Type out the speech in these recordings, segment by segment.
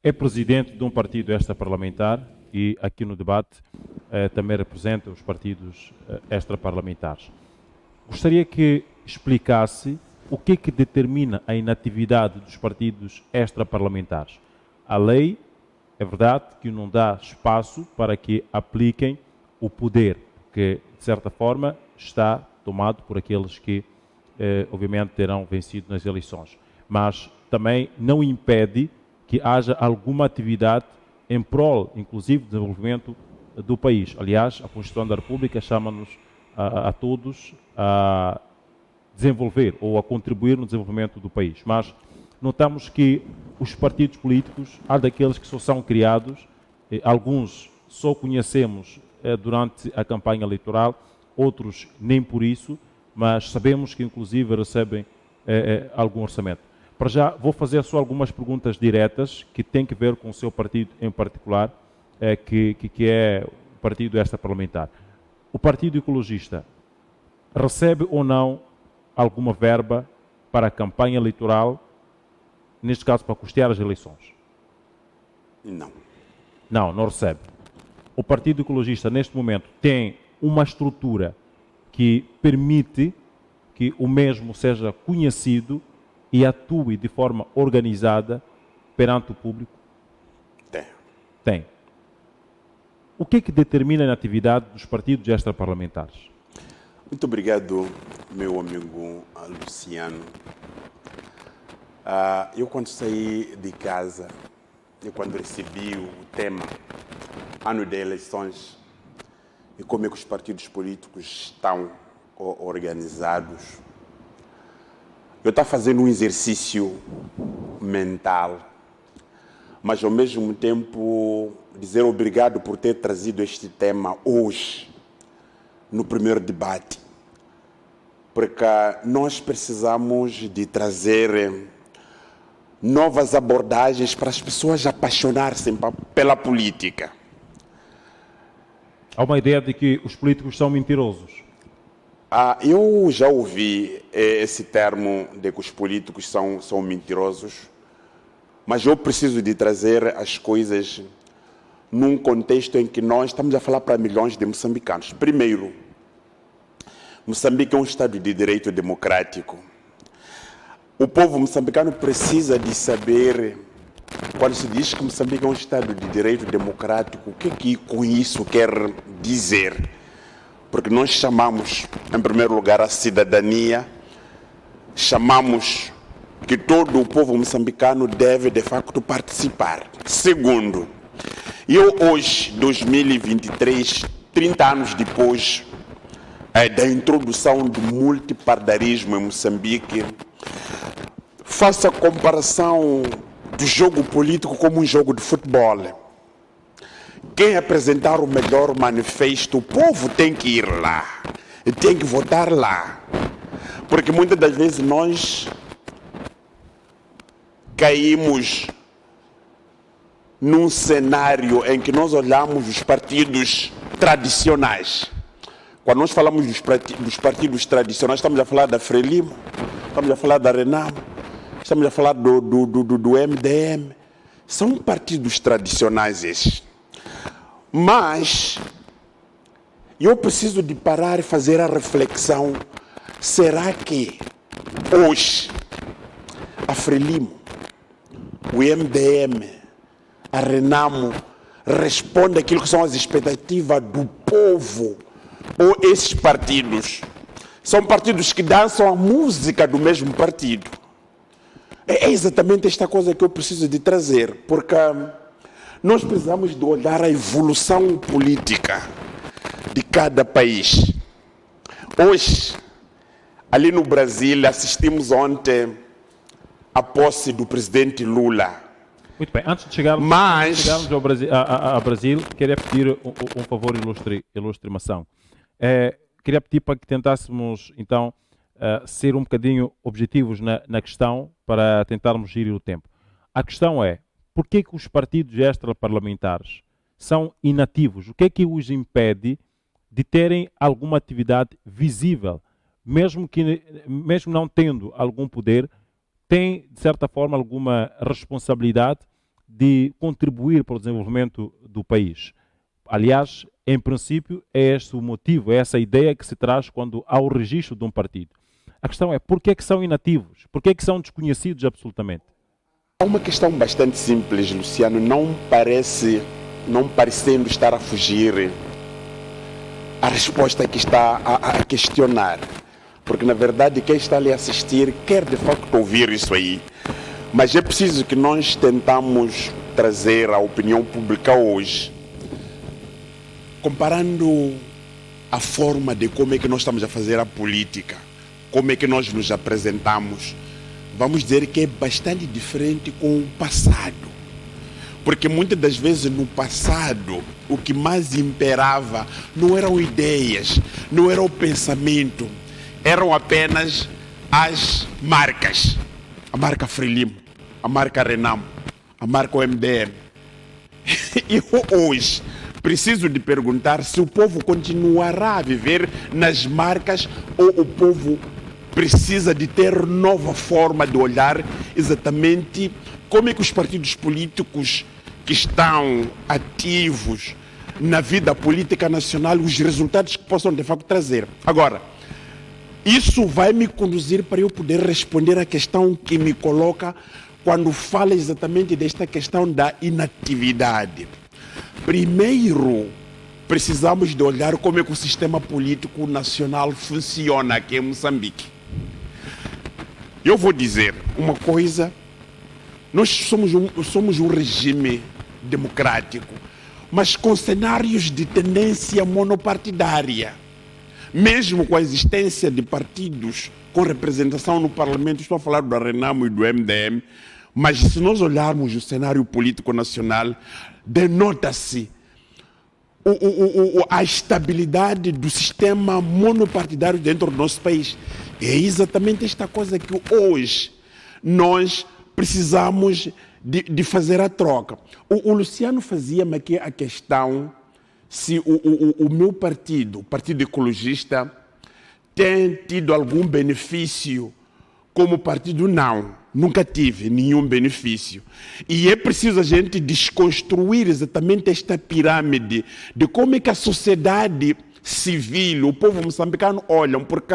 é presidente de um partido extraparlamentar e aqui no debate também representa os partidos extraparlamentares. Gostaria que explicasse o que é que determina a inatividade dos partidos extraparlamentares. A lei, é verdade, que não dá espaço para que apliquem o poder, que, de certa forma, está tomado por aqueles que, obviamente, terão vencido nas eleições. Mas também não impede que haja alguma atividade em prol, inclusive, do desenvolvimento do país. Aliás, a Constituição da República chama-nos a todos a desenvolver ou a contribuir no desenvolvimento do país. Mas notamos que os partidos políticos, há daqueles que só são criados, alguns só conhecemos durante a campanha eleitoral, outros nem por isso, mas sabemos que inclusive recebem algum orçamento. Para já, vou fazer só algumas perguntas diretas que têm que ver com o seu partido em particular, que é o partido extraparlamentar. O Partido Ecologista recebe ou não alguma verba para a campanha eleitoral, neste caso para custear as eleições? Não. Não recebe. O Partido Ecologista, neste momento, tem uma estrutura que permite que o mesmo seja conhecido e atue de forma organizada perante o público? Tem. O que é que determina a atividade dos partidos extraparlamentares? Muito obrigado, meu amigo Luciano. Eu, quando saí de casa, quando recebi o tema ano de eleições e como é que os partidos políticos estão organizados, eu estava fazendo um exercício mental, mas ao mesmo tempo dizer obrigado por ter trazido este tema hoje, no primeiro debate, porque nós precisamos de trazer novas abordagens para as pessoas apaixonar-se pela política. Há uma ideia de que os políticos são mentirosos. Eu já ouvi esse termo de que os políticos são mentirosos, mas eu preciso de trazer as coisas num contexto em que nós estamos a falar para milhões de moçambicanos. Primeiro, Moçambique é um Estado de direito democrático. O povo moçambicano precisa de saber, quando se diz que Moçambique é um Estado de direito democrático, o que com isso quer dizer? Porque nós chamamos, em primeiro lugar, a cidadania, chamamos que todo o povo moçambicano deve, de facto, participar. Segundo, eu hoje, 2023, 30 anos depois da introdução do multipartidarismo em Moçambique, faço a comparação do jogo político como um jogo de futebol. Quem apresentar o melhor manifesto, o povo tem que ir lá, tem que votar lá. Porque muitas das vezes nós caímos num cenário em que nós olhamos os partidos tradicionais. Quando nós falamos dos partidos tradicionais, estamos a falar da Frelimo, estamos a falar da Renamo, estamos a falar do MDM. São partidos tradicionais esses. Mas eu preciso de parar e fazer a reflexão. Será que hoje a Frelimo, o MDM, a Renamo responde àquilo que são as expectativas do povo? Ou esses partidos são partidos que dançam a música do mesmo partido? É exatamente esta coisa que eu preciso de trazer, porque nós precisamos de olhar a evolução política de cada país. Hoje, ali no Brasil, assistimos ontem à posse do presidente Lula. Muito bem, antes de chegarmos ao Brasil, queria pedir um favor ilustração. Queria pedir para que tentássemos, então, ser um bocadinho objetivos na questão para tentarmos gerir o tempo. A questão é, por que os partidos extraparlamentares são inativos? O que é que os impede de terem alguma atividade visível? Mesmo não tendo algum poder, têm, de certa forma, alguma responsabilidade de contribuir para o desenvolvimento do país. Aliás, em princípio, é este o motivo, é essa ideia que se traz quando há o registro de um partido. A questão é, por que é que são inativos? Por que é que são desconhecidos absolutamente? Há uma questão bastante simples, Luciano, não parecendo estar a fugir a resposta que está a questionar. Porque, na verdade, quem está ali a assistir quer, de facto, ouvir isso aí. Mas é preciso que nós tentamos trazer à opinião pública hoje, comparando a forma de como é que nós estamos a fazer a política, como é que nós nos apresentamos, vamos dizer que é bastante diferente com o passado. Porque muitas das vezes no passado, o que mais imperava não eram ideias, não era o pensamento, eram apenas as marcas. A marca Frelimo, a marca Renamo, a marca OMDM. E hoje, preciso de perguntar se o povo continuará a viver nas marcas ou o povo precisa de ter nova forma de olhar exatamente como é que os partidos políticos que estão ativos na vida política nacional, os resultados que possam de facto trazer. Agora, isso vai me conduzir para eu poder responder à questão que me coloca quando fala exatamente desta questão da inatividade. Primeiro, precisamos de olhar como é que o sistema político nacional funciona aqui em Moçambique. Eu vou dizer uma coisa, nós somos um regime democrático, mas com cenários de tendência monopartidária. Mesmo com a existência de partidos com representação no parlamento, estou a falar do Renamo e do MDM, mas se nós olharmos o cenário político nacional, denota-se a estabilidade do sistema monopartidário dentro do nosso país. É exatamente esta coisa que hoje nós precisamos de fazer a troca. O Luciano fazia-me aqui a questão se o meu partido, o Partido Ecologista, tem tido algum benefício como partido. Não, nunca tive nenhum benefício. E é preciso a gente desconstruir exatamente esta pirâmide de como é que a sociedade civil, o povo moçambicano olham, porque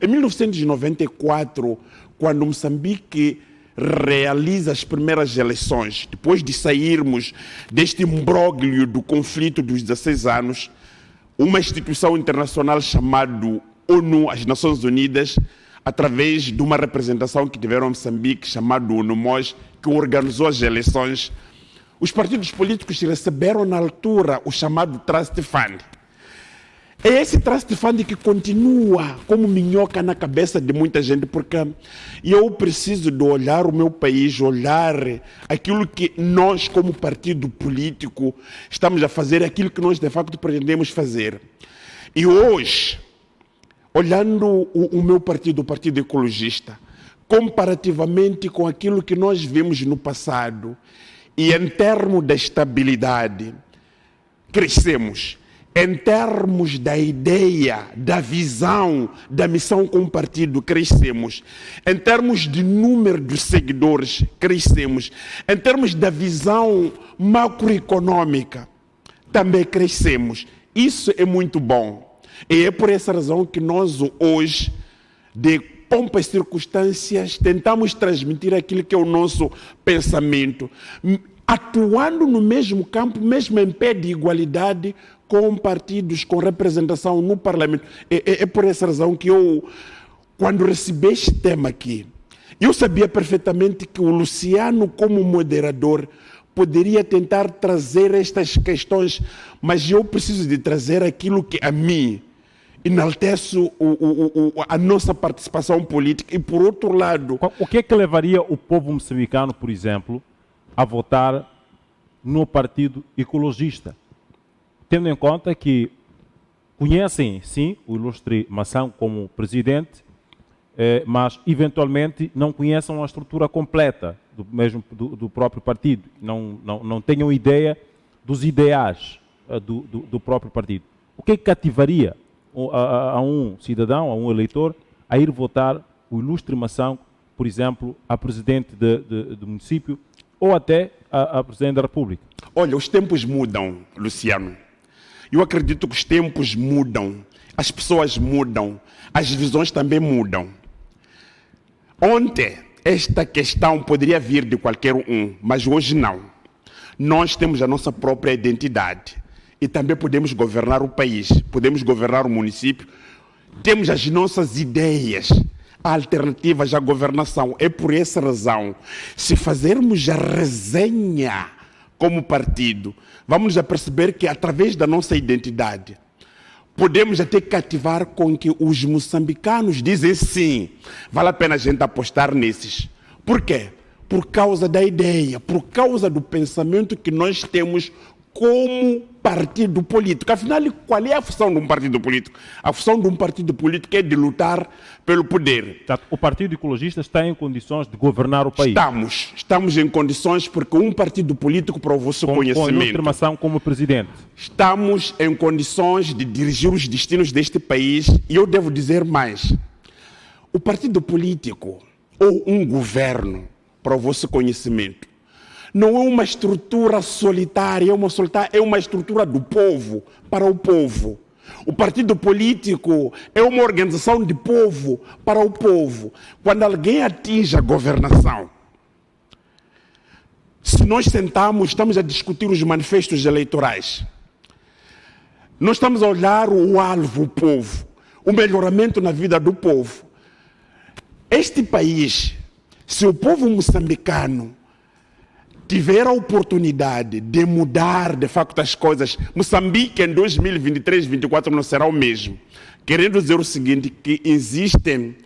em 1994, quando Moçambique realiza as primeiras eleições, depois de sairmos deste imbróglio do conflito dos 16 anos, uma instituição internacional chamada ONU, as Nações Unidas, através de uma representação que tiveram em Moçambique, chamada UNUMOS, que organizou as eleições, os partidos políticos receberam na altura o chamado Trust Fund. É esse Trust Fund que continua como minhoca na cabeça de muita gente, porque eu preciso de olhar o meu país, olhar aquilo que nós, como partido político, estamos a fazer, aquilo que nós, de facto, pretendemos fazer. E hoje, olhando o meu partido, o Partido Ecologista, comparativamente com aquilo que nós vimos no passado, e em termos da estabilidade, crescemos. Em termos da ideia, da visão, da missão como partido, crescemos. Em termos de número de seguidores, crescemos. Em termos da visão macroeconômica, também crescemos. Isso é muito bom. E é por essa razão que nós hoje, de pompas circunstâncias, tentamos transmitir aquilo que é o nosso pensamento, atuando no mesmo campo, mesmo em pé de igualdade, com partidos com representação no parlamento. É por essa razão que eu, quando recebi este tema aqui, eu sabia perfeitamente que o Luciano, como moderador, poderia tentar trazer estas questões, mas eu preciso de trazer aquilo que a mim enaltece a nossa participação política. E por outro lado... O que é que levaria o povo moçambicano, por exemplo, a votar no Partido Ecologista? Tendo em conta que conhecem, sim, o ilustre Massang como presidente, mas eventualmente não conhecem a estrutura completa do próprio partido, não tenham ideia dos ideais do próprio partido. O que é que cativaria a um cidadão, a um eleitor, a ir votar o ilustre Massang, por exemplo, a presidente do município ou até a Presidente da República. Olha, os tempos mudam, Luciano. Eu acredito que os tempos mudam, as pessoas mudam, as visões também mudam. Ontem, esta questão poderia vir de qualquer um, mas hoje não. Nós temos a nossa própria identidade e também podemos governar o país, podemos governar o município, temos as nossas ideias alternativas à governação. É por essa razão, se fazermos a resenha como partido, vamos a perceber que através da nossa identidade, podemos até cativar com que os moçambicanos dizem sim, vale a pena a gente apostar nesses. Por quê? Por causa da ideia, por causa do pensamento que nós temos como partido político. Afinal, qual é a função de um partido político? A função de um partido político é de lutar pelo poder. O Partido Ecologista está em condições de governar o país. Estamos em condições porque um partido político provou seu conhecimento. Com afirmação como presidente. Estamos em condições de dirigir os destinos deste país e eu devo dizer mais. O partido político ou um governo provou seu conhecimento. Não é uma estrutura solitária, é uma estrutura do povo, para o povo. O partido político é uma organização de povo, para o povo. Quando alguém atinge a governação, se nós estamos a discutir os manifestos eleitorais, nós estamos a olhar o alvo, o povo, o melhoramento na vida do povo. Este país, se o povo moçambicano tiver a oportunidade de mudar de facto as coisas, Moçambique em 2023-2024 não será o mesmo. Querendo dizer o seguinte, que existe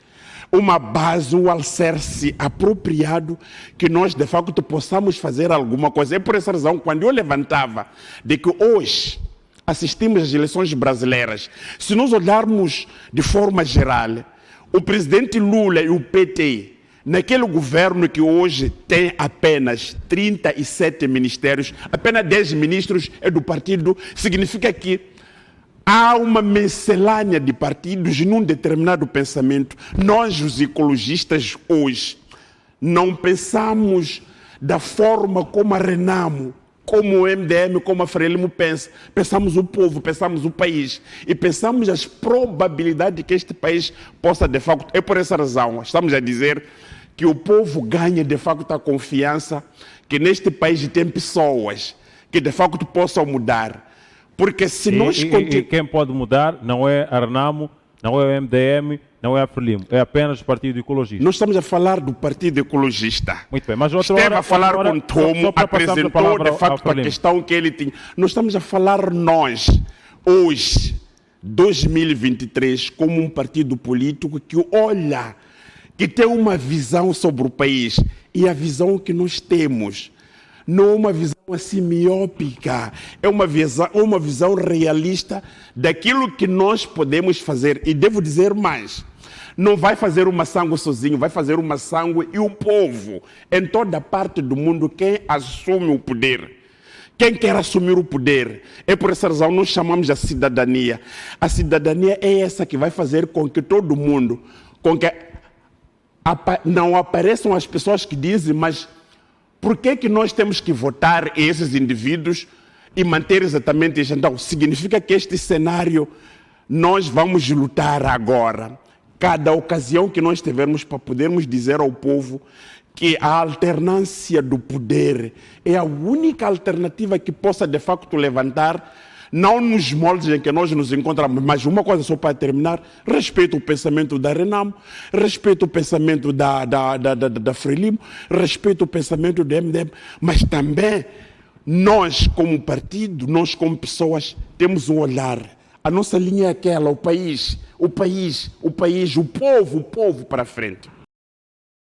uma base, um alicerce apropriado que nós de facto possamos fazer alguma coisa. É por essa razão, quando eu levantava de que hoje assistimos às eleições brasileiras, se nós olharmos de forma geral, o presidente Lula e o PT, naquele governo que hoje tem apenas 37 ministérios, apenas 10 ministros é do partido, significa que há uma miscelânea de partidos num determinado pensamento. Nós, os ecologistas, hoje, não pensamos da forma como a Renamo, como o MDM, como a Frelimo pensa. Pensamos o povo, pensamos o país e pensamos as probabilidades que este país possa, de facto, é por essa razão, estamos a dizer que o povo ganha de facto a confiança que neste país tem pessoas que de facto possam mudar. Porque se nós e quem pode mudar não é a Renamo, não é o MDM, não é a Frelimo, é apenas o Partido Ecologista. Nós estamos a falar do Partido Ecologista. Muito bem, mas outra Esteve a falar com o Tomo, apresentou de facto a questão que ele tinha. Nós estamos a falar nós, hoje, 2023, como um partido político que olha, que tem uma visão sobre o país, e a visão que nós temos não é uma visão assim miópica, é uma visão realista daquilo que nós podemos fazer. E devo dizer mais, não vai fazer uma sangue sozinho, vai fazer uma sangue e o povo, em toda parte do mundo, quem assume o poder. Quem quer assumir o poder, é por essa razão nós chamamos a cidadania. A cidadania é essa que vai fazer com que todo mundo, com que não apareçam as pessoas que dizem, mas por que nós temos que votar esses indivíduos e manter exatamente isso? Então, significa que este cenário nós vamos lutar agora. Cada ocasião que nós tivermos para podermos dizer ao povo que a alternância do poder é a única alternativa que possa de facto levantar, não nos moldes em que nós nos encontramos, mas uma coisa só para terminar: respeito o pensamento da Renamo, respeito o pensamento da Frelimo, respeito o pensamento do MDM, mas também nós como partido, nós como pessoas, temos um olhar. A nossa linha é aquela, o povo para frente.